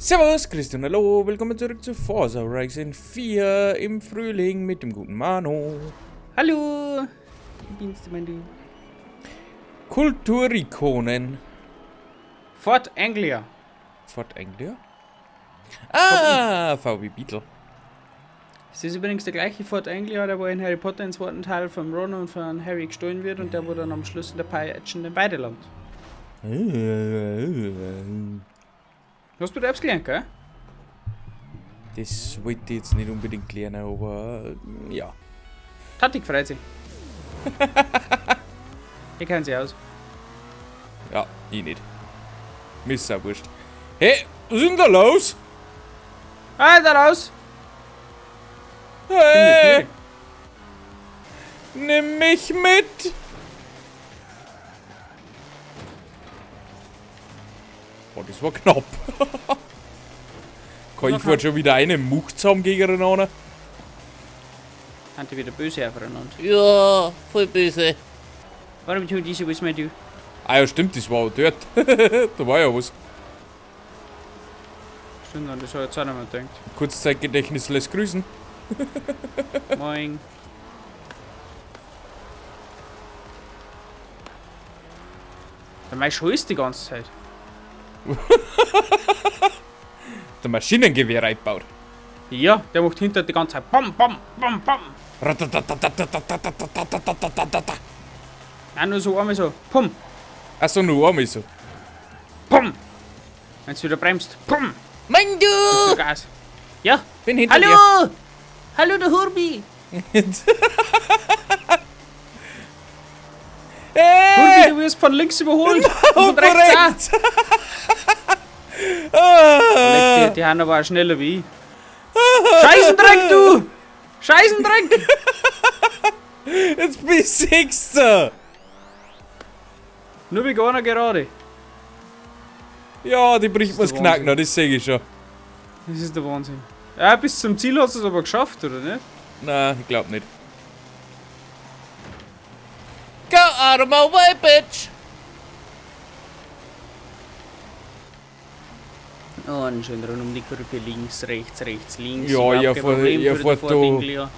Servus, Christian, hallo, willkommen zurück zu Forza Horizon 4 im Frühling mit dem guten Mano. Hallo! Wie binst du, mein Du? Kulturikonen. Fort Anglia. Fort Anglia? Ah, VW Beetle. Es ist übrigens der gleiche Fort Anglia, der wo in Harry Potter im zweiten Teil von Ron und von Harry gestohlen wird und der wo dann am Schluss in der peitschenden Weide landet. Hast du da etwas gelernt, gell? Das wollte ich jetzt nicht unbedingt lernen, aber ja. Tatik freut sich. Ich kenn sie aus. Ja, ich nicht. Mir ist auch wurscht. Hey, was ist denn da los? Da raus! Hey, nimm mich mit! Oh, das war knapp. Kann ich vorhin schon wieder einen Muck zusammen gegeneinander? Sind die wieder böse aufeinander? Ja, voll böse. Warum tun die so was, mein Du? Ah ja, stimmt, das war auch dort. Da war ja was. Stimmt, an das habe ich jetzt auch nicht mehr gedacht. Kurzzeitgedächtnis lässt grüßen. Moin. Der Mai ist die ganze Zeit. Der Maschinengewehr eingebaut. Ja, der macht hinter die ganze Zeit BAM, BAM, BAM, BAM. Nein, nur so einmal so. Pum, Achso, nur einmal so. pum. Wenn du wieder bremst. Pum. Mein Du Du! Gas. Ja. Bin hinter dir. Hallo! Hallo, der Hurbi! Hurbi, du wirst von links überholt. Und von rechts auch. Ah, Die haben aber auch schneller wie ich. Scheißendreck, du! Scheißendreck! jetzt besiegst du. Nur wie gar nicht gerade. Ja, die bricht mir's der knacken, Wahnsinn. das sehe ich schon. Das ist der Wahnsinn. Ja, bis zum Ziel hast du es aber geschafft, oder nicht? Nein, ich glaub nicht. Go out of my way, bitch! Oh, ein schöner rund um die Kurve. Links, rechts, links. Ja, Überhaupt ihr kein fahrt- Problem ihr für fahrt den da- Ford Anglia.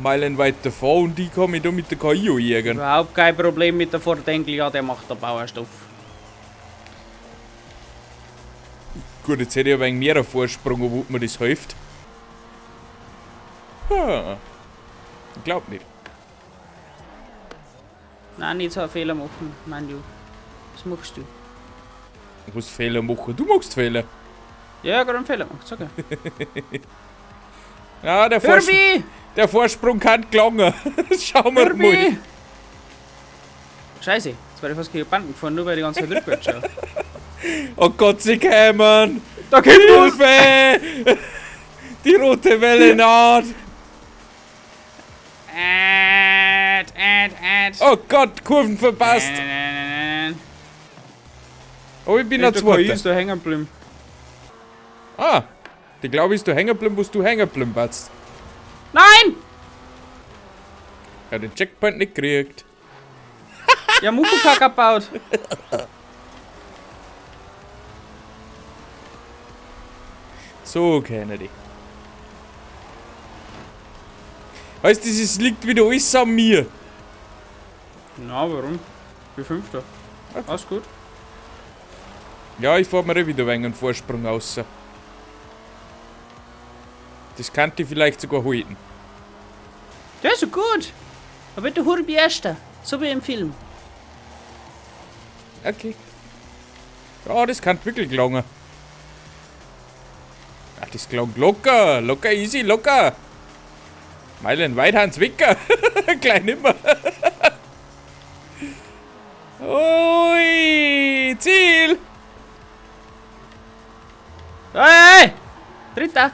Meilenweit davon und ich kann mich da mit der KI jagen. Überhaupt kein Problem mit der Ford Anglia, der macht der Bauerstoff. Gut, jetzt hätte ich aber ein mehr Vorsprung, wo mir das hilft. Ich glaub nicht. Nein, nicht so einen Fehler machen, mein Du. Was machst du? Ich muss Fehler machen. Du machst Fehler. Ja, gerade einen Fehler gemacht, sag ja. Ja, der Hurbi! Vorsprung kann gelangen. Schauen wir mal. Hurbi! Scheiße, jetzt werde ich fast gegen die Banden gefahren, nur weil ich die ganze Zeit rückwärts schaue. Oh Gott, sie kämen. Da kommt was! Hilfe! Die rote Welle naht. Oh Gott, Kurven verpasst. Oh, ich bin der Der KI Zweite. ist da hängen geblieben. Ah, die glaube ich, ist du hängen geblieben, wo du hängen geblieben warst. Nein! Ja, den Checkpoint nicht gekriegt. Ja, Muckelpack abbaut. So, Kennedy. Weißt du, das liegt wieder alles an mir. Na, warum? Wie Fünfter. Alles gut. Ja, ich fahr mir eh wieder wegen einen Vorsprung raus. Das könnte ich vielleicht sogar halten. Ja, so gut. Aber der Hurbi erster, so wie im Film. Okay. Ja, das kann wirklich gelangen. Ach, das klang locker. Locker, easy, locker. Meilenweit Hans Wicker. Gleich nimmer. Ui, Ziel. Hey! Dritter!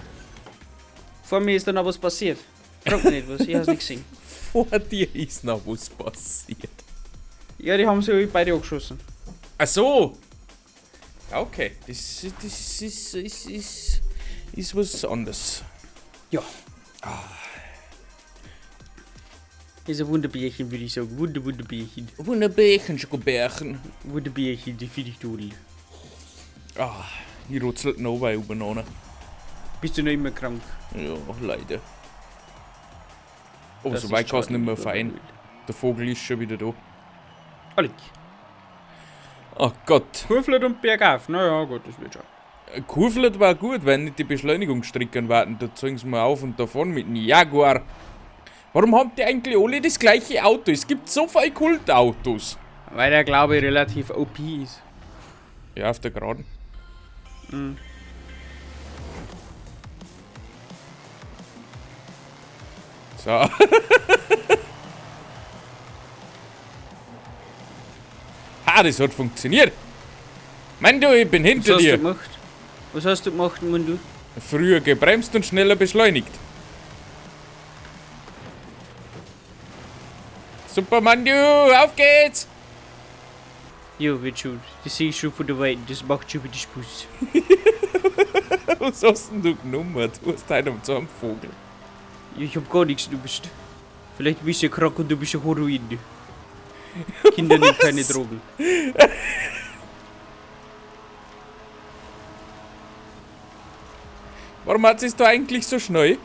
Vor mir ist da noch was passiert. Frag mich nicht was, ich hab's nicht gesehen. Vor dir ist noch was passiert. Ja, die haben sich beide angeschossen. Ach so. Okay, das ist was anderes. Ja. Ist ein Wunderbärchen, würde ich sagen. Wunderbärchen. Wunderbärchen, Schokobärchen. Wunderbärchen, die finde ich toll. Ah, Ich rutzelt noch bei oben. Bist du noch immer krank? Ja, leider. Oh, Das so ist weit kann es schade, nicht mehr lieber fein. Will. Der Vogel ist schon wieder da. Allig. Ach Gott. Kurflet und bergauf. Naja, gut, das wird schon. Kurflet war gut, wenn nicht die Beschleunigungsstrecken warten. Da zeigen sie mal auf und davon mit dem Jaguar. Warum haben die eigentlich alle das gleiche Auto? Es gibt so viele Kultautos. Weil der, glaube ich, relativ OP ist. Ja, auf der Geraden. Mhm. So. Das hat funktioniert. Mann, du, ich bin Was hinter hast du dir. gemacht? Was hast du gemacht, Mundu? Früher gebremst und schneller beschleunigt. Super, Mann, du, auf geht's. Jo, wird schon. Das sehe ich schon von der Weite. Das macht schon wieder Spaß. Was hast denn du genommen? Du hast einen am Zahnvogel. Ja, ich hab gar nichts, du bist. Vielleicht bist du krank und du bist ein Heroin. Kinder nehmen keine Drogen. Warum hat es da eigentlich so schnell?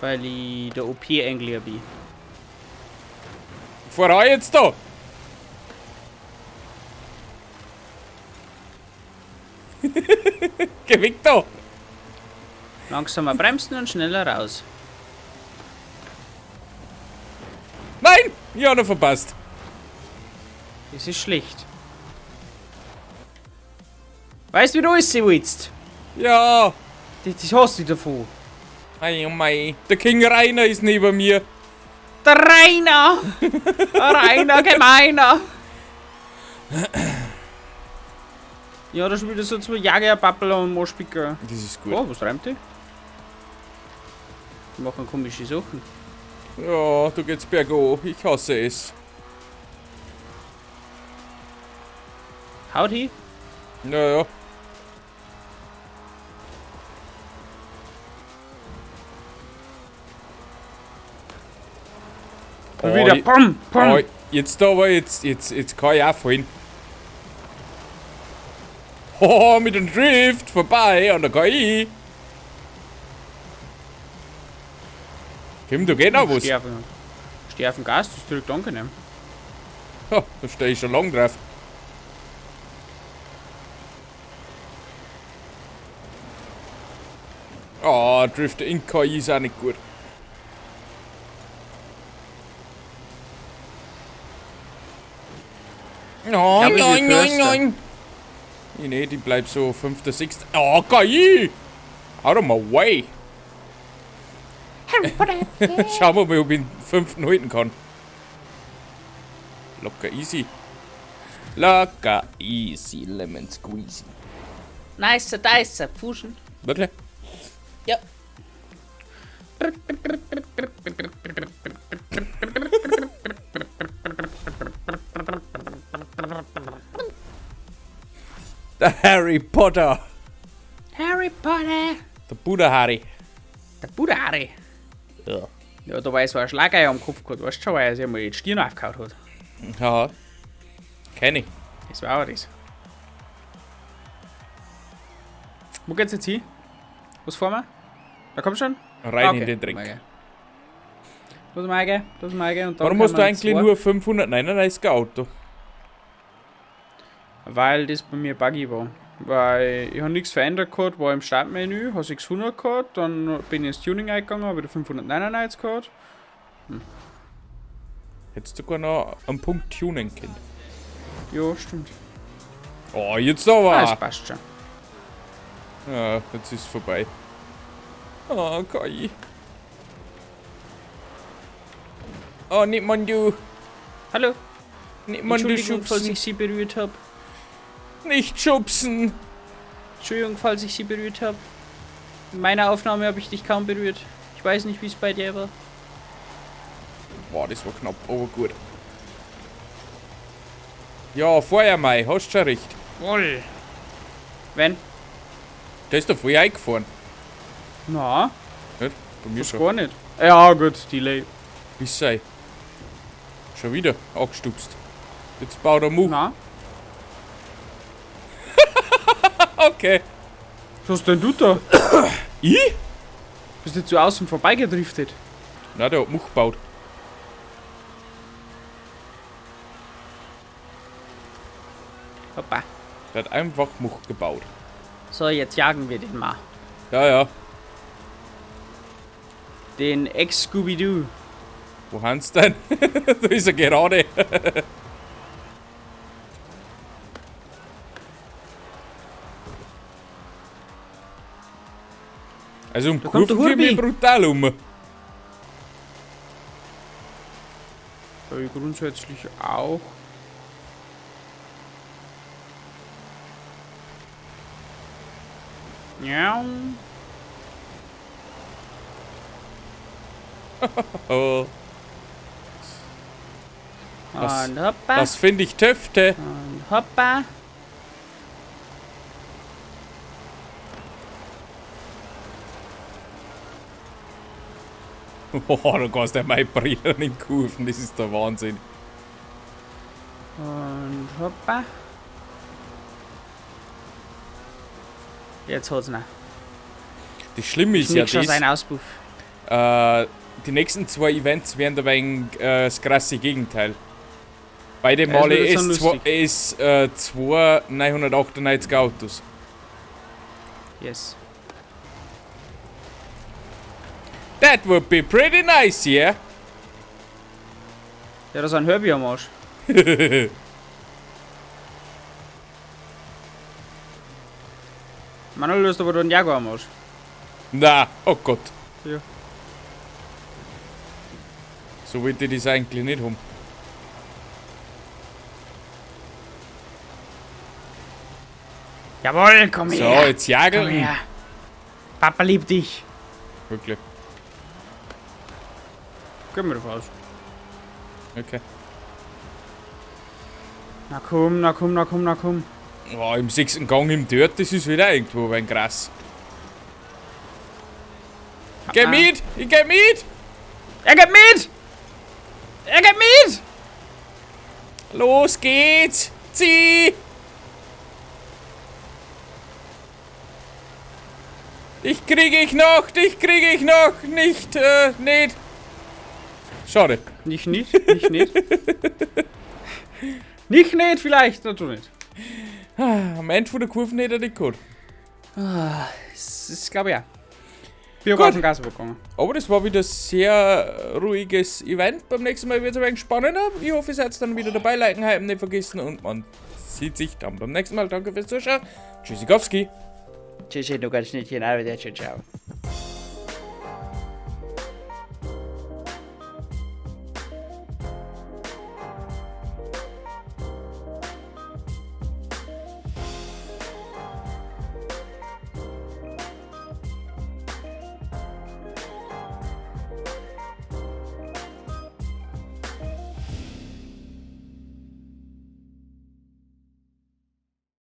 Weil ich der OP-Engler bin. Voran jetzt da! Geh weg da! Langsamer bremsen und schneller raus. Nein! Ich hab noch verpasst. Das ist schlecht. Weißt du, wie du aussehen willst? Ja! Das hast du davon. Ei, oh mei. Der King Rainer ist neben mir. Der Rainer! Der Rainer Gemeiner! Ja, da spielt so zwei Jagerpappel und Moschpicker. Das ist gut. Oh, was reimt die? Die machen komische Sachen. Ja, du geht's bergauf. Ich hasse es. Haut hin. Naja. Und wieder pum, pum. Oh, jetzt aber, jetzt kann ich auch fallen. Oh, mit dem Drift vorbei an der KI. Kim, du geht noch was. Steh auf dem Gas, das ist direkt angenehm. Ha, da stehe ich schon lang drauf. Oh, Drifter in KI ist auch nicht gut. Nein, Ja, nein, wie nein, viel nein. Nee, die bleibt so 5., 6. Oh, KI! Out of my way! Schauen wir mal, ob ich den 5. halten kann. Locker easy. Locker easy, lemon squeezy. Nice, dice, Fuschen. Wirklich? Ja. Der Harry Potter. Harry Potter. Der Buddha Harry. Der Budari. Ja. Ja, da war so ein Schlageier am Kopf gehabt, weißt du schon, weil er sich einmal die Stirn aufgehauen hat. Ja. Kenn ich. Das war auch das. Wo geht's jetzt hin? Was fahren wir? Da komm schon. Rein in den Dreck. Los Maike, los Maike und dann Warum kann hast du man eigentlich zwei- nur 599 Auto? Weil das bei mir buggy war. Weil ich habe nichts verändert gehabt, war im Startmenü, habe 600 gehabt, dann bin ich ins Tuning eingegangen, habe wieder 599 gehabt. Hättest du sogar noch einen Punkt tunen können. Ja, stimmt. Oh, jetzt Das aber! passt schon. Ja, jetzt ist es vorbei. Oh, KI. Oh, nicht man du. Hallo, Nicht man du Entschuldigung, falls schubsen. ich Sie berührt habe. Nicht schubsen. Entschuldigung, falls ich Sie berührt habe. In meiner Aufnahme habe ich dich kaum berührt. Ich weiß nicht, wie es bei dir war. Boah, das war knapp, aber gut. Ja, vorher Mai, hast schon recht. Wohl. Wenn? Der ist da voll eingefahren. Na, Nicht? Bei mir das schon. gar nicht. Ja, gut, Delay. Bis sei. Schon wieder angestupst. Jetzt baut er Much. Na, Okay. Was hast denn du da? Ich? Bist du zu außen vorbeigedriftet? Na, der hat Much gebaut. Hoppa. Der hat einfach Much gebaut. So, jetzt jagen wir den mal. Ja, ja. Den Ex-Scooby-Doo. Wo hans denn? Da ist er gerade. Also um kommt der Kurven geht Hurbi. mir brutal um. Ja, grundsätzlich auch. Ja. Oh, Das- Und hoppa. das finde ich Töfte. Und hoppa. Oh, du kannst ja mal brillen in Kurven, das ist der Wahnsinn. Und hoppa. Jetzt hat's noch. Das Schlimme ist Ich ja schon das, sein Auspuff. die nächsten 2 Events werden dabei das krasse Gegenteil. Beide Ja, es Male wird so ist 2 998 Autos. Yes. That would be pretty nice, yeah? Ja, da ist ein Herbie am Arsch. Manuel löst aber da einen Jaguar am Arsch. Na, oh Gott. Ja. So wollte ich das eigentlich nicht haben. Jawohl, komm So, her. jetzt Komm jagen. her. Papa liebt dich. Wirklich. Gehen wir davon aus. Okay. Na komm, na komm, na komm, na komm. Oh, im 6. Gang im Dirt, das ist wieder irgendwo ein Gras. Geh mit! Ich geh mit! Er geht mit! Er geht mit! Los geht's! Zieh! Dich kriege ich noch! Dich kriege ich noch! Nicht, nicht! Schade. Nicht, nicht. Nicht vielleicht, na du nicht. Am Ende von der Kurve hätte er nicht gehabt. Das ist, glaube ich, ja. Wir Gut. haben Gas bekommen. Aber das war wieder ein sehr ruhiges Event. Beim nächsten Mal wird es ein wenig spannender. Ich hoffe, ihr seid dann wieder dabei. Liken, hypen, nicht vergessen. Und man sieht sich dann beim nächsten Mal. Danke fürs Zuschauen. Tschüssikowski. Tschüssi, du kannst nicht genau wieder. Ciao.